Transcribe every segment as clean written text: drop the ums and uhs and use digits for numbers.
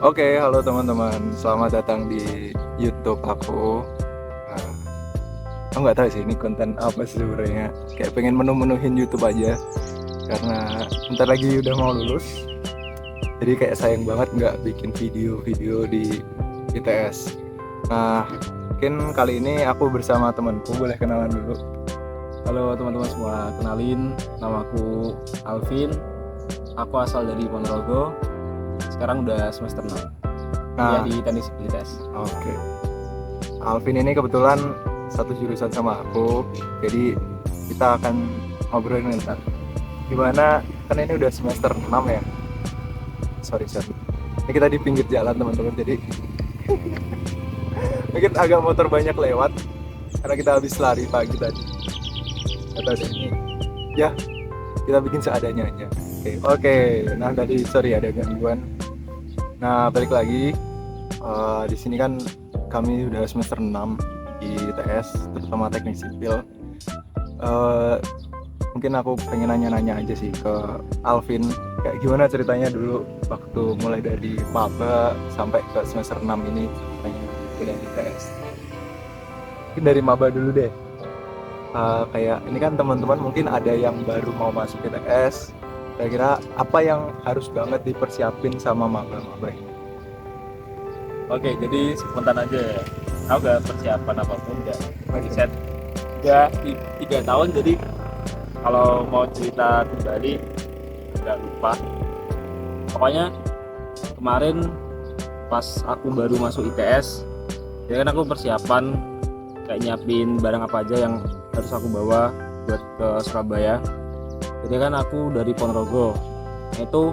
Oke, halo teman-teman. Selamat datang di YouTube aku. Nah, aku nggak tahu sih ini konten apa sih sebenarnya. Kayak pengen menu-menuhin YouTube aja. Karena ntar lagi udah mau lulus. Jadi kayak sayang banget nggak bikin video-video di ITS. Nah, mungkin kali ini aku bersama temanku. Boleh kenalan dulu. Halo teman-teman semua, kenalin namaku Alvin. Aku asal dari Ponorogo. Sekarang udah semester 6. Nah, Di Teknik Sipilitas. oke. Alvin ini kebetulan satu jurusan sama aku. Jadi kita akan ngobrolin tentang gimana, kan ini udah semester 6 ya. Sorry. Ini kita di pinggir jalan teman-teman, jadi mungkin agak motor banyak lewat karena kita habis lari pagi tadi. Kata ini ya kita bikin seadanya aja. Oke. Nah tadi sorry ada gangguan. Nah balik lagi, di sini kan kami udah semester 6 di ITS, terutama teknik sipil. Mungkin aku pengen nanya-nanya aja sih ke Alvin, kayak gimana ceritanya dulu waktu mulai dari maba sampai ke semester 6 ini ceritanya kuliah di ITS. Mungkin dari maba dulu deh. Kayak ini kan teman-teman mungkin ada yang baru mau masuk ITS. Kira-kira apa yang harus banget dipersiapin sama maba-maba ini? Oke, jadi spontan aja ya. Aku gak persiapan apapun, gak Oke. riset. Ya, 3 tahun, jadi kalau mau cerita kembali gak lupa. Pokoknya kemarin pas aku baru masuk ITS, ya kan aku persiapan kayak nyiapin barang apa aja yang harus aku bawa buat ke Surabaya. Jadi kan aku dari Ponorogo, itu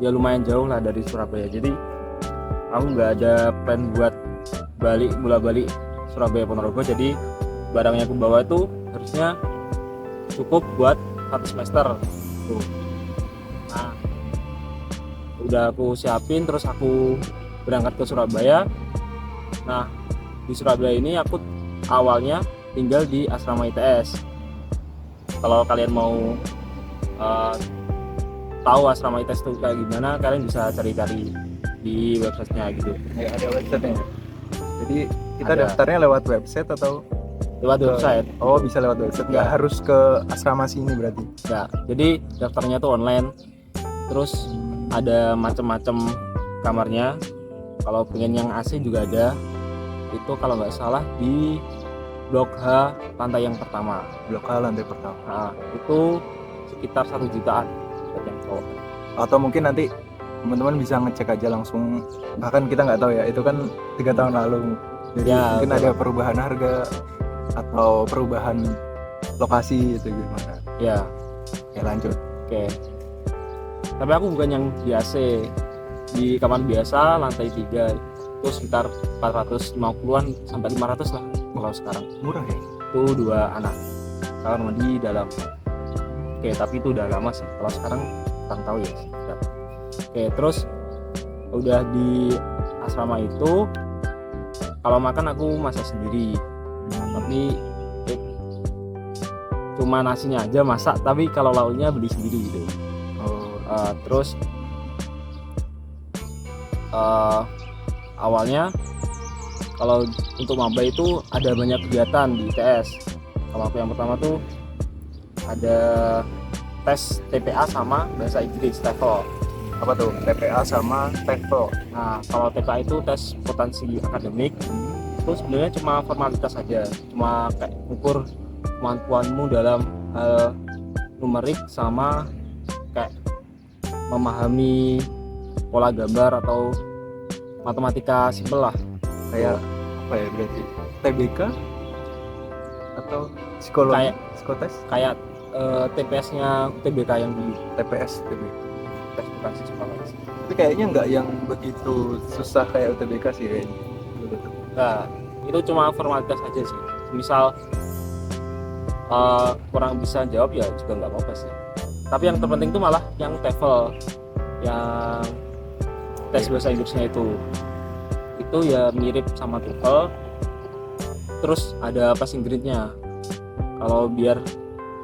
ya lumayan jauh lah dari Surabaya. Jadi aku nggak ada plan buat balik Surabaya Ponorogo. Jadi barang yang aku bawa itu harusnya cukup buat 1 semester. Tuh. Nah, udah aku siapin, terus aku berangkat ke Surabaya. Nah, di Surabaya ini aku awalnya tinggal di asrama ITS. Kalau kalian mau tahu asrama ITS itu kayak gimana, kalian bisa cari-cari di websitenya gitu. Ya, ada websitenya. Jadi kita Ada. daftarnya lewat website atau Lewat website. Oh, bisa lewat website. Nggak Ya. harus ke asrama sini berarti. Ya, jadi daftarnya tuh online. Terus ada macam-macam kamarnya. Kalau pengen yang AC juga ada. Itu kalau nggak salah di Blok H lantai yang pertama. Blok A lantai pertama. Nah, itu sekitar 1 jutaan buat yang cowok. Atau mungkin nanti teman-teman bisa ngecek aja langsung. Bahkan kita nggak tahu ya, itu kan 3 tahun lalu. Jadi Ya, mungkin betul. ada perubahan harga atau perubahan lokasi itu gimana. Ya, Ya lanjut. oke. Tapi aku bukan yang di AC. Di kamar biasa lantai 3 itu sekitar 450-an sampai 500 lah kalau sekarang. Murah ya? Itu 2 anak. Kamar mandi dalam. Oke, tapi itu udah lama sih. Kalau sekarang kurang tahu ya. Oke, terus udah di asrama itu, kalau makan aku masak sendiri. Tapi cuma nasinya aja masak, tapi kalau lauknya beli sendiri gitu. Terus awalnya kalau untuk maba itu ada banyak kegiatan di ITS. Kalau aku yang pertama tuh ada tes TPA sama bahasa Inggris TOEFL. Apa tuh? TPA sama TOEFL. Nah, kalau TPA itu tes potensi akademik, itu sebenarnya cuma formalitas saja, cuma kayak ukur kemampuanmu dalam hal numerik sama kayak memahami pola gambar atau matematika simpel lah. Kayak apa ya berarti? TBK atau psikologi? Kayak- Psikotes? Kayak TPS-nya TBK yang dulu, TPS, TBK. tes potensi psikologi. Tapi kayaknya nggak yang begitu susah kayak UTBK sih kayaknya. Nah, itu cuma formalitas aja sih. Misal kurang bisa jawab ya juga nggak apa-apa sih. Tapi yang terpenting itu malah yang TOEFL, yang tes bahasa Inggrisnya itu ya mirip sama TOEFL. Terus ada passing grade-nya. Kalau biar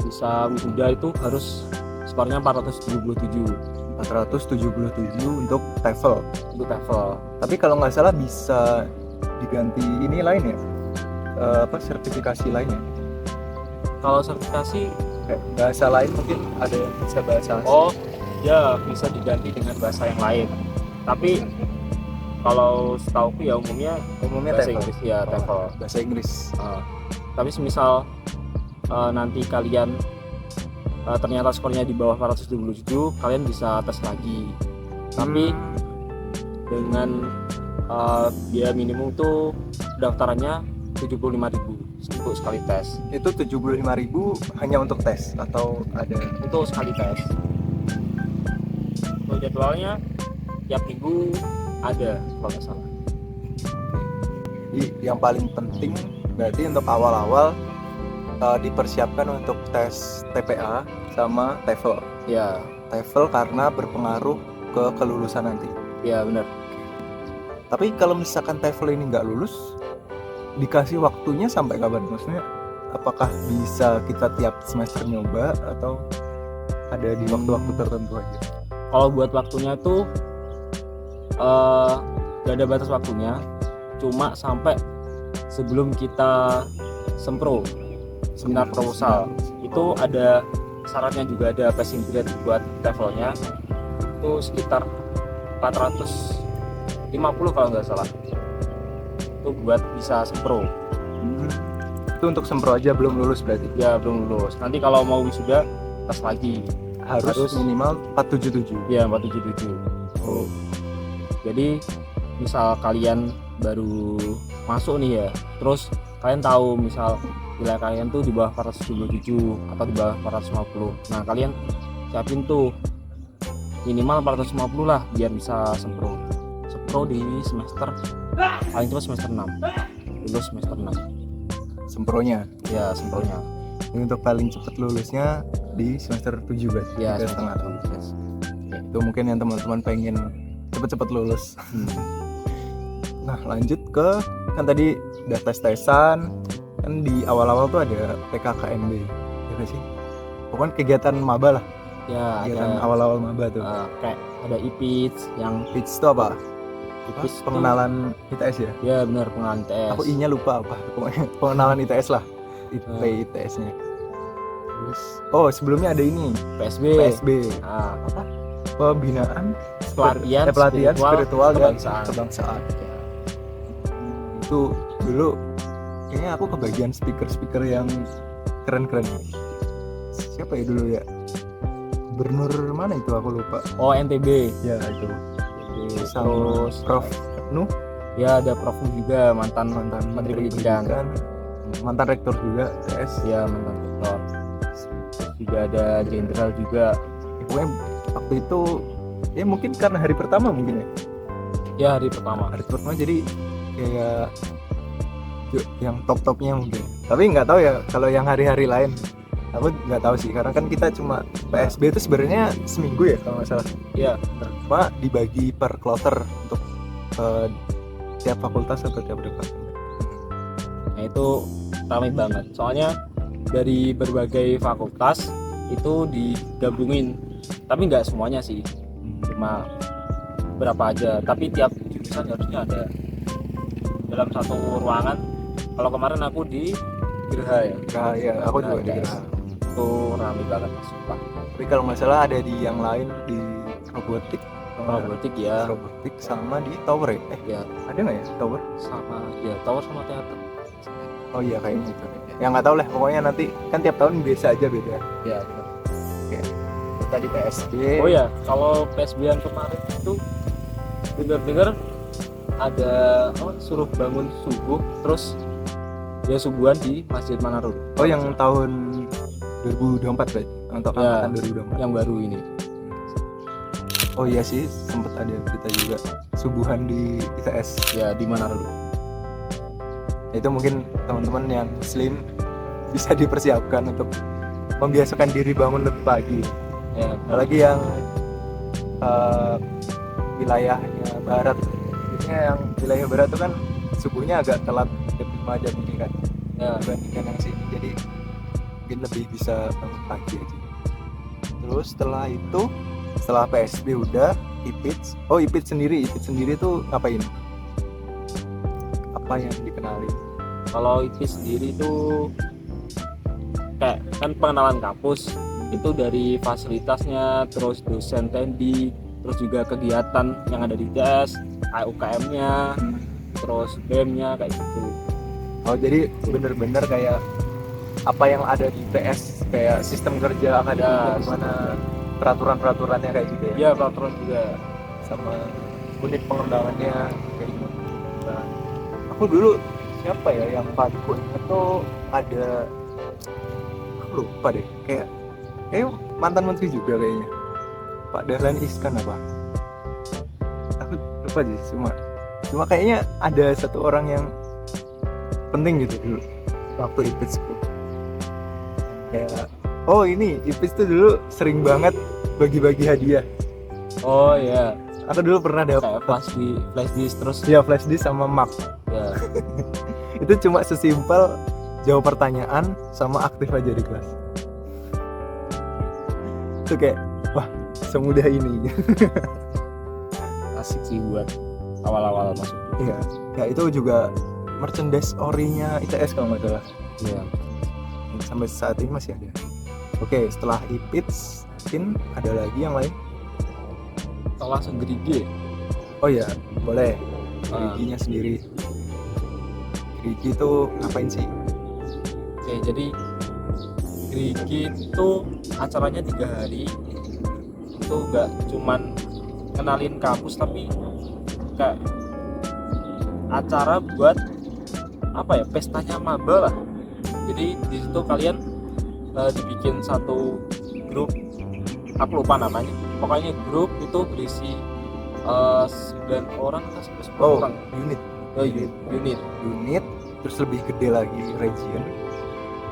bisa wisuda itu harus skornya 477. 477 untuk TOEFL. untuk TOEFL. Tapi kalau nggak salah bisa diganti ini lain ya, sertifikasi lainnya. Kalau sertifikasi, Kayak bahasa lain mungkin ada yang bisa bahasa asing. oh ya bisa diganti dengan bahasa yang lain. Tapi kalau setauku ya umumnya bahasa TOEFL. Inggris ya, TOEFL. Bahasa Inggris. Tapi semisal nanti kalian ternyata skornya di bawah 477, kalian bisa tes lagi. Tapi dengan biaya minimum tuh daftarannya 75.000 untuk sekali tes. Itu 75.000 hanya untuk tes atau ada Untuk sekali tes. Untuk jadwalnya tiap minggu ada kalau nggak salah. yang paling penting berarti untuk awal-awal dipersiapkan untuk tes TPA sama TOEFL. Ya, TOEFL karena berpengaruh ke kelulusan nanti. ya benar. Tapi kalau misalkan TOEFL ini nggak lulus, dikasih waktunya sampai kapan? Maksudnya apakah bisa kita tiap semester nyoba atau ada di waktu-waktu tertentu aja? Kalau buat waktunya tuh gak ada batas waktunya, cuma sampai sebelum kita sempro seminar proposal itu ada syaratnya juga, ada passing grade buat TOEFL-nya itu sekitar 450 kalau nggak salah, itu buat bisa sempro. Itu untuk sempro aja, belum lulus berarti. Ya belum lulus, nanti kalau mau wisuda tes lagi Harus minimal 477. ya 477. Oh. Jadi misal kalian baru masuk nih ya, terus kalian tahu misal wilayah kalian tuh di bawah 477 atau di bawah 450, nah kalian siapin tuh minimal 450 lah biar bisa sempro di semester paling cepat semester 6, lulus semester 6 Sempronya. ya sempronya. Ini untuk paling cepat lulusnya di semester 7 berarti. Ya 3,5 semester tahun. 6, yes. Itu mungkin yang teman-teman pengen cepet-cepet lulus. Nah lanjut ke, kan tadi udah tes-tesan, kan di awal-awal tuh ada PKKMB ya nggak sih? Pokoknya kegiatan maba lah, Ya kegiatan ada awal-awal maba tuh. kayak ada IPITS yang Pitch itu apa? IPITS tuh- Pengenalan ITS ya? ya benar, pengenalan TS. Aku I-nya lupa apa, pokoknya pengenalan ITS lah, ITS-nya. Terus, sebelumnya ada ini, PSB. PSB, Nah, apa? Pembinaan pelatihan spiritual dan kebangsaan. kebangsaan. Itu dulu kayaknya aku kebagian speaker yang keren-keren. Siapa ya dulu ya? Gubernur mana itu aku lupa. Oh NTB. Ya itu. Sama Terus Prof Nuh, ya ada Prof Nuh juga, mantan Menteri Pendidikan. mantan rektor juga TS. Ya mantan rektor. Terus juga ada jenderal juga. Ya, pokoknya waktu itu ya mungkin karena hari pertama mungkin ya. Ya hari pertama. Hari pertama jadi kayak yang top-topnya mungkin. Tapi nggak tahu ya kalau yang hari-hari lain. Aku nggak tahu sih karena kan kita cuma PSB itu sebenarnya seminggu ya kalau nggak salah. Ya Cuma dibagi per kloter untuk tiap fakultas atau tiap departemen. nah itu ramai banget. Soalnya dari berbagai fakultas itu digabungin. Tapi nggak semuanya sih. Cuma berapa aja. Tapi tiap jurusan harusnya ada dalam satu ruangan. Kalau kemarin aku di Geraha ya. Nah, ya aku juga di Nah, Geraha. itu ramai banget sumpah. Tapi kalau nggak salah ada di yang lain di robotik. Robotik ya. Robotik sama di tower ya. Ya Ada nggak ya tower? sama ya tower sama teater. Oh iya kayaknya itu. Ya nggak tahu lah. Pokoknya nanti kan tiap tahun biasa aja beda. Ya benar. Tadi PSB. Oh ya, kalau PSB yang kemarin itu dengar-dengar ada suruh bangun subuh, terus dia subuhan di Masjid Manarul. Oh yang tahun 2024 berarti untuk Ya. angkatan 2024. Yang baru ini. Oh iya sih sempat ada berita juga subuhan di ITS. Ya di Manarul. Itu mungkin teman-teman yang muslim bisa dipersiapkan untuk membiasakan diri bangun lebih pagi. Ya, Apalagi yang wilayahnya barat, biasanya yang wilayah barat itu kan subuhnya agak telat jam 5 jam ini kan ya, dibandingkan yang sini, jadi mungkin lebih bisa bangun pagi aja. Terus setelah itu setelah PSB udah IPITS. Oh, IPITS sendiri tuh ngapain? Apa yang dikenali? Kalau IP sendiri tuh kayak kan pengenalan kampus itu dari fasilitasnya, terus dosen teknik, terus juga kegiatan yang ada di ITS, UKM-nya, terus BEM-nya kayak gitu. Oh, jadi bener-bener kayak apa yang ada di ITS, kayak sistem kerja akademik, mana peraturan-peraturannya kayak gitu ya? Iya, peraturan juga. Sama unit pengembangannya kayak gitu. Nah, aku dulu siapa ya yang paling ingat tuh ada, aku lupa deh, kayak mantan menteri juga kayaknya, Pak Dahlan Iskan apa, aku lupa sih, cuma kayaknya ada satu orang yang penting gitu dulu waktu IPITS. Kayak ini IPITS tuh dulu sering banget bagi-bagi hadiah. Oh iya, Aku dulu pernah dapet kayak flash disk terus ya flash disk sama Mac. ya. Itu cuma sesimpel jawab pertanyaan sama aktif aja di kelas. Itu kayak wah, semudah ini. Asik sih buat awal-awal masuk. Iya, ya itu juga merchandise orinya ITS kalau nggak salah. Iya. Sampai saat ini masih ada. Oke, setelah IPITS mungkin ada lagi yang lain. Kelas gerigi. Oh iya, boleh. Ah. Geriginya sendiri. Gerigi itu ngapain sih? Oke, jadi gerigi itu acaranya 3 hari. Itu nggak cuman kenalin kampus tapi kayak acara buat apa ya, pestanya maba lah. Jadi di situ kalian dibikin satu grup, aku lupa namanya, pokoknya grup itu berisi 9 orang atau 10 orang. Unit. Unit Terus lebih gede lagi region.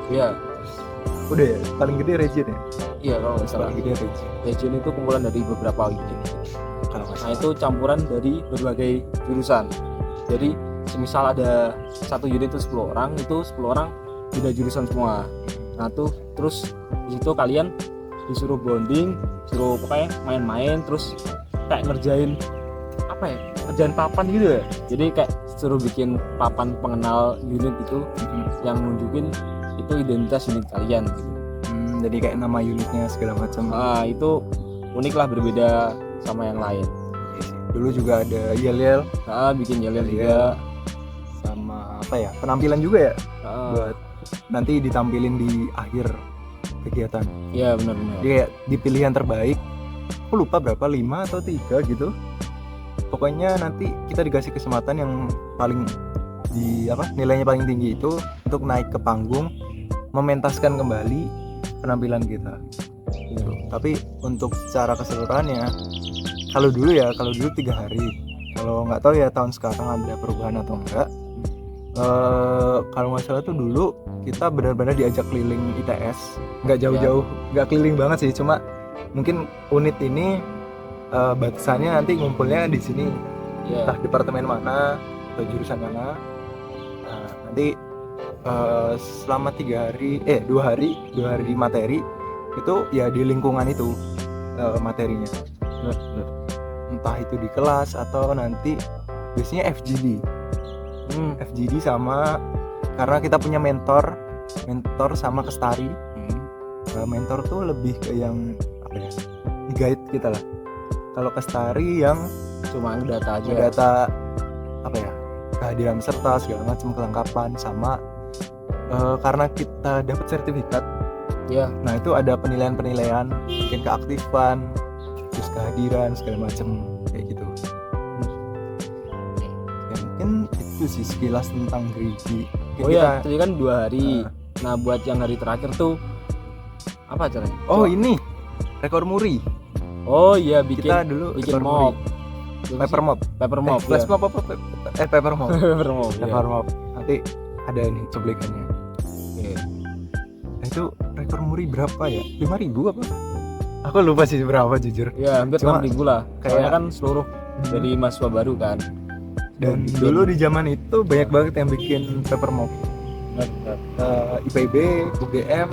ya. Udah ya, paling gede region ya. Iya, kalau nggak salah Paling gede region. region itu kumpulan dari beberapa unit. Kalau nggak Nah salah. itu campuran dari berbagai jurusan. Jadi semisal ada satu unit itu 10 orang, itu 10 orang beda jurusan semua. Nah tuh terus di situ kalian disuruh bonding, suruh pokoknya main-main, terus kayak ngerjain apa ya, kerjaan papan gitu ya. Jadi kayak suruh bikin papan pengenal unit itu yang nunjukin itu identitas unit kalian gitu. Jadi kayak nama unitnya segala macam. Nah itu unik lah, berbeda sama yang lain. Dulu juga ada yel-yel Bikin yel-yel Iya. juga. sama apa ya, penampilan juga ya, Ah, buat nanti ditampilin di akhir kegiatan. iya benar-benar. Jadi kayak dipilih yang terbaik. Aku lupa berapa, 5 atau 3 gitu. Pokoknya nanti kita dikasih kesempatan yang paling nilainya paling tinggi itu untuk naik ke panggung, mementaskan kembali penampilan kita gitu. Tapi untuk secara keseluruhannya, kalau dulu 3 hari. Kalau nggak tahu ya tahun sekarang ada perubahan atau enggak. Kalau nggak salah tuh dulu kita benar-benar diajak keliling ITS, nggak jauh-jauh, nggak keliling banget sih, cuma mungkin unit ini batasannya nanti ngumpulnya di sini, Iya. entah departemen mana atau jurusan mana. Nah, nanti selama 2 hari materi itu ya di lingkungan itu materinya. Entah itu di kelas atau nanti biasanya FGD sama, karena kita punya mentor sama kestari. Mentor tuh lebih ke yang apa ya, guide kita lah. Kalau kestari yang Cuma data aja. data apa ya, kehadiran peserta segala macam, kelengkapan sama karena kita dapat sertifikat. Iya. Nah itu ada penilaian, mungkin keaktifan, terus kehadiran segala macam kayak gitu. Ya, mungkin itu sih sekilas tentang gerigi. Mungkin Oh iya, tadi kan 2 hari. Nah. Nah, buat yang hari terakhir tuh apa acaranya? ini rekor muri. Oh iya, bikin Kita dulu bikin rekor mob. muri. Paper mob. Paper mob. Flash ya. mob apa? Paper mob. Paper mob. ya. Paper mob. Nanti ada nih cuplikannya. Oke. Nah, itu rekor muri berapa ya? 5.000 apa? Aku lupa sih berapa jujur. Ya, hampir Cuma 6.000 lah. kayak- Soalnya kan seluruh dari mahasiswa baru kan. Dan bikin- dulu di zaman itu banyak banget yang bikin paper mob. IPB, UGM,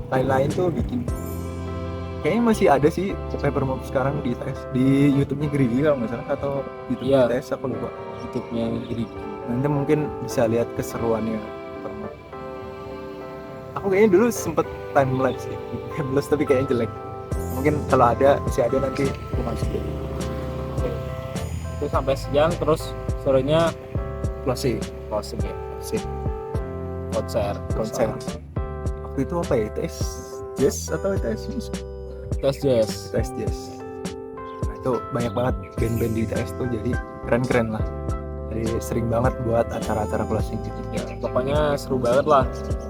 lain-lain tuh bikin. kayaknya masih ada sih paper mop sekarang di ITS, di YouTube-nya Gerigi kalau nggak salah, atau YouTube Iya. ITS aku lupa. YouTube-nya jadi Nanti mungkin bisa lihat keseruannya paper mop. Aku kayaknya dulu sempet time lapse sih, time-lapse tapi kayaknya jelek. Mungkin kalau ada, masih ada nanti aku masukin. itu sampai siang, terus sorenya Closing, closing ya, closing, konser. konser. Waktu itu apa ya, ITS Jazz atau ITS Musik? Tes jazz. ITS Jazz. Nah, itu banyak banget band-band di ITS tuh, jadi keren-keren lah. Jadi sering banget buat acara-acara closing gitu. Ya, pokoknya seru banget lah.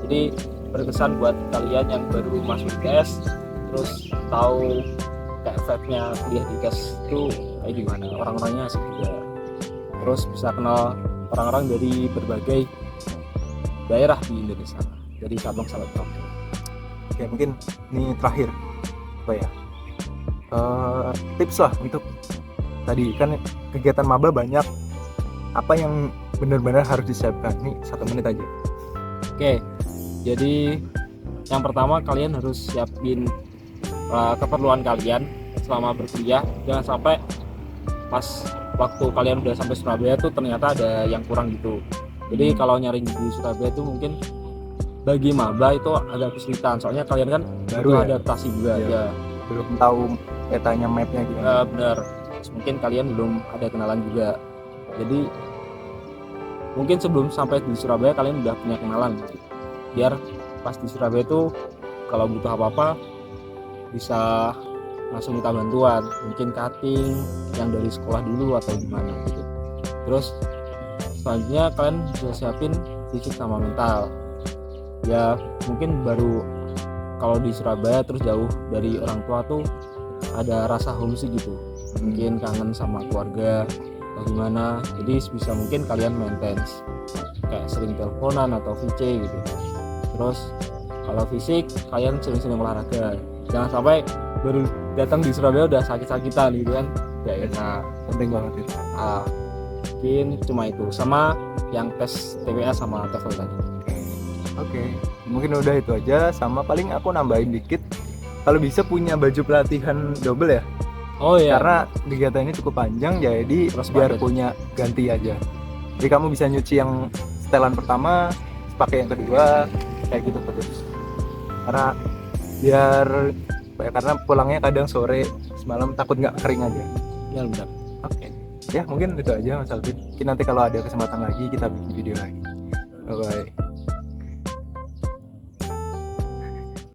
Jadi berkesan buat kalian yang baru masuk ITS, terus tahu kayak vibe-nya kuliah di ITS itu kayak gimana, orang-orangnya asik juga. Terus bisa kenal orang-orang dari berbagai daerah di Indonesia, dari Sabang sampai Merauke. Oke, mungkin ini terakhir apa ya, tips lah untuk tadi kan kegiatan maba banyak, apa yang benar-benar harus disiapkan. Nih 1 menit aja. Oke, jadi yang pertama kalian harus siapin keperluan kalian selama berkuliah. Jangan sampai pas waktu kalian udah sampai Surabaya tuh ternyata ada yang kurang gitu. Jadi kalau nyari di Surabaya tuh mungkin bagi maba itu agak kesulitan, soalnya kalian kan Baru butuh ya? adaptasi juga. Iya. Ya, Belum tahu petanya, mapnya gimana. benar. Terus mungkin kalian belum ada kenalan juga. Jadi mungkin sebelum sampai di Surabaya kalian udah punya kenalan, biar pas di Surabaya itu kalau butuh apa-apa bisa langsung minta bantuan, mungkin cutting yang dari sekolah dulu atau gimana gitu. Terus selanjutnya kalian bisa siapin fisik sama mental. Ya mungkin baru kalau di Surabaya terus jauh dari orang tua tuh ada rasa homesick gitu, mungkin kangen sama keluarga atau gimana. Jadi bisa mungkin kalian maintenance kayak sering teleponan atau VC gitu. Terus kalau fisik kalian sering-sering olahraga, jangan sampai baru datang di Surabaya udah sakit-sakitan gitu kan, ya enak. Penting banget itu. Mungkin cuma itu, sama yang tes TPA sama TOEFL tadi. Oke, mungkin udah itu aja. Sama paling aku nambahin dikit, kalau bisa punya baju pelatihan double ya, Oh iya, karena kegiatan ini cukup panjang, jadi Terus biar padat. punya ganti aja. Jadi kamu bisa nyuci yang setelan pertama, pakai yang kedua, kayak gitu terus. Karena biar karena pulangnya kadang sore, semalam takut nggak kering aja. ya benar. Oke, ya mungkin itu aja Mas Alvin. Mungkin nanti kalau ada kesempatan lagi kita bikin video lagi. Bye bye.